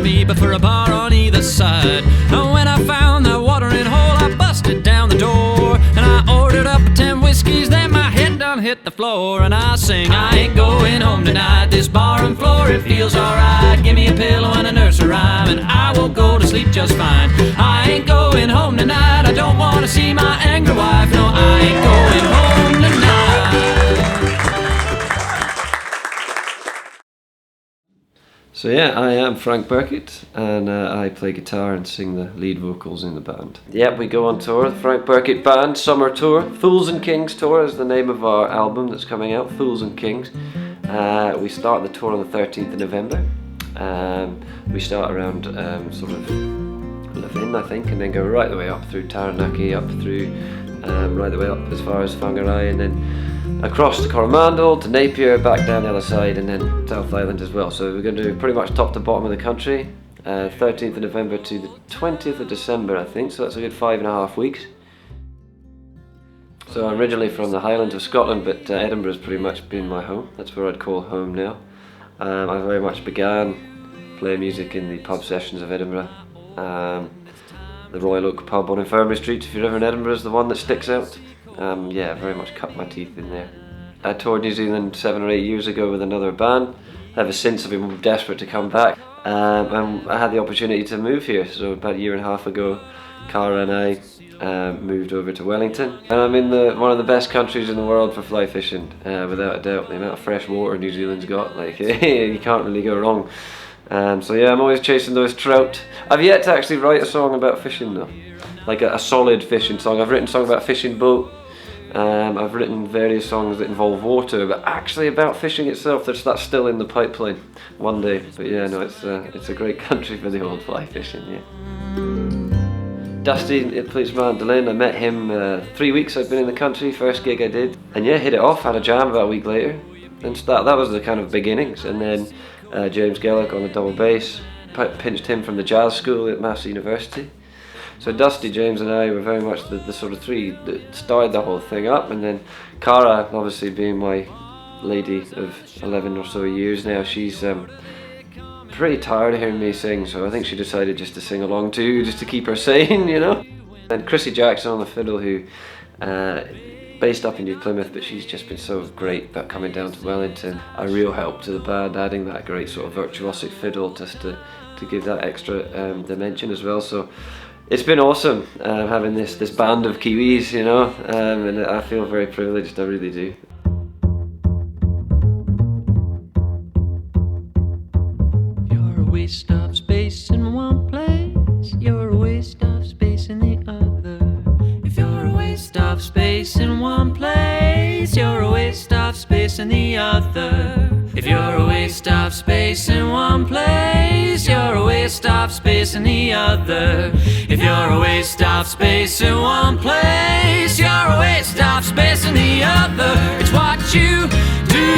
me, but for a bar on either side. And when I found that watering hole, I busted down the door, and I ordered up 10 whiskeys, then my head done hit the floor. And I sing, I ain't going home tonight, this bar and floor, it feels alright. Give me a pillow and a nursery rhyme, and I will go to sleep just fine. I ain't going home tonight, I don't want to see my angry wife. No, I ain't going home tonight. So yeah, I am Frank Burkitt, and I play guitar and sing the lead vocals in the band. Yep, we go on tour, the Frank Burkitt Band Summer Tour. Fools and Kings Tour is the name of our album that's coming out, Fools and Kings. We start the tour on the 13th of November. We start around sort of Levin, I think, and then go right the way up through Taranaki, up through right the way up as far as Whangarei, and then across to Coromandel, to Napier, back down the other side, and then South Island as well. So we're going to do pretty much top to bottom of the country, 13th of November to the 20th of December, I think, so that's a good 5.5 weeks. So I'm originally from the Highlands of Scotland, but Edinburgh's pretty much been my home. That's where I'd call home now. I very much began playing music in the pub sessions of Edinburgh. The Royal Oak pub on Infirmary Street, if you're ever in Edinburgh, is the one that sticks out. Yeah, very much cut my teeth in there. I toured New Zealand 7 or 8 years ago with another band. Ever since I've been desperate to come back, and I had the opportunity to move here. So about 1.5 years ago, Cara and I moved over to Wellington, and I'm in one of the best countries in the world for fly fishing, without a doubt. The amount of fresh water New Zealand's got, like, you can't really go wrong. So yeah, I'm always chasing those trout. I've yet to actually write a song about fishing though, like a solid fishing song. I've written songs about fishing boat. I've written various songs that involve water, but actually about fishing itself, that's still in the pipeline one day. But yeah, no, it's a great country for the old fly fishing, yeah. Dusty plays mandolin. I met him 3 weeks I'd been in the country, first gig I did. And yeah, hit it off, had a jam about a week later. And that was the kind of beginnings. And then James Gellick on the double bass, pinched him from the jazz school at Massey University. So Dusty, James and I were very much the sort of three that started the whole thing up, and then Cara, obviously being my lady of 11 or so years now, she's pretty tired of hearing me sing, so I think she decided just to sing along too, just to keep her sane, you know. And Chrissy Jackson on the fiddle, who based up in New Plymouth, but she's just been so great about coming down to Wellington. A real help to the band, adding that great sort of virtuosic fiddle just to give that extra dimension as well. So it's been awesome having this band of Kiwis, you know, and I feel very privileged, I really do. You're a waste of space in one place, you're a waste of space in the other. If you're a waste of space in one place, you're a waste of space in the other. If you're a waste of space in one place, you're a waste of space in the other. If you're a waste of space in one place, you're a waste of space in the other. It's what you do.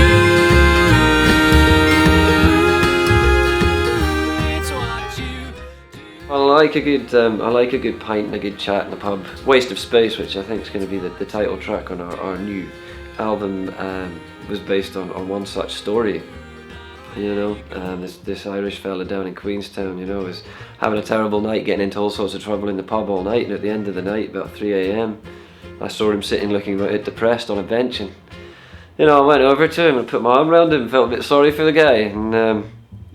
It's what you do. I like a good pint and a good chat in the pub. Waste of Space, which I think is going to be the title track on our new album, was based on one such story. You know, this Irish fella down in Queenstown, you know, was having a terrible night, getting into all sorts of trouble in the pub all night, and at the end of the night, about 3 AM, I saw him sitting looking a bit depressed on a bench, and you know, I went over to him and put my arm around him, felt a bit sorry for the guy, and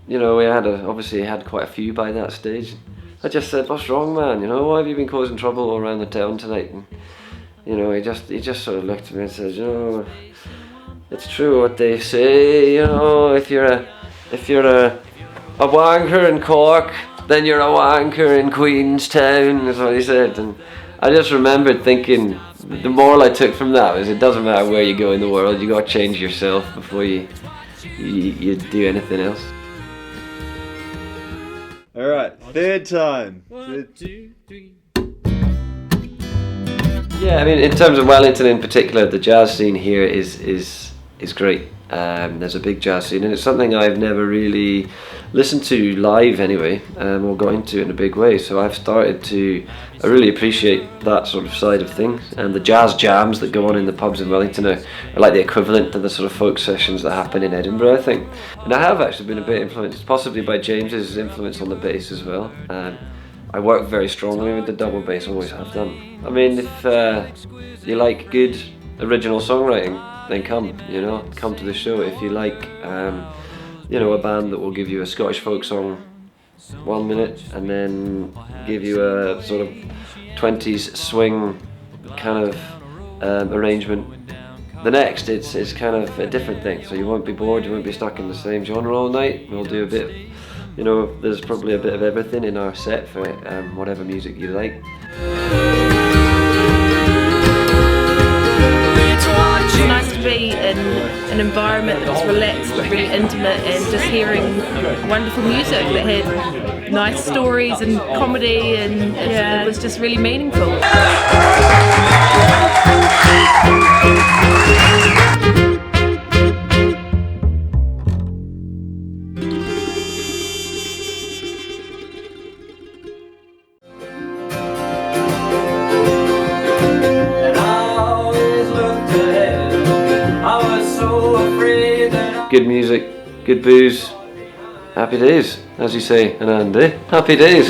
you know, obviously he had quite a few by that stage. I just said, "What's wrong, man? You know, why have you been causing trouble all around the town tonight?" And you know, he just sort of looked at me and said, "You know, it's true what they say, you know, if you're a wanker in Cork, then you're a wanker in Queenstown," is what he said. And I just remembered thinking, the moral I took from that was, it doesn't matter where you go in the world, you got to change yourself before you do anything else. All right, third time. 1, 2, 3. Yeah, I mean, in terms of Wellington in particular, the jazz scene here is is great. There's a big jazz scene, and it's something I've never really listened to live anyway, or got into in a big way. So I've started to I really appreciate that sort of side of things, and the jazz jams that go on in the pubs in Wellington are like the equivalent to the sort of folk sessions that happen in Edinburgh, I think. And I have actually been a bit influenced, possibly by James's influence on the bass as well. I work very strongly with the double bass, always have done. I mean, if you like good original songwriting, then come to the show. If you like, a band that will give you a Scottish folk song 1 minute and then give you a sort of 20s swing kind of arrangement the next, it's kind of a different thing. So you won't be bored, you won't be stuck in the same genre all night. We'll do a bit, there's probably a bit of everything in our set for whatever music you like. It's nice to be in an environment that was relaxed but really intimate, and just hearing wonderful music that had nice stories and comedy, and it was just really meaningful. Good music, good booze, happy days, as you say, and Andy, happy days.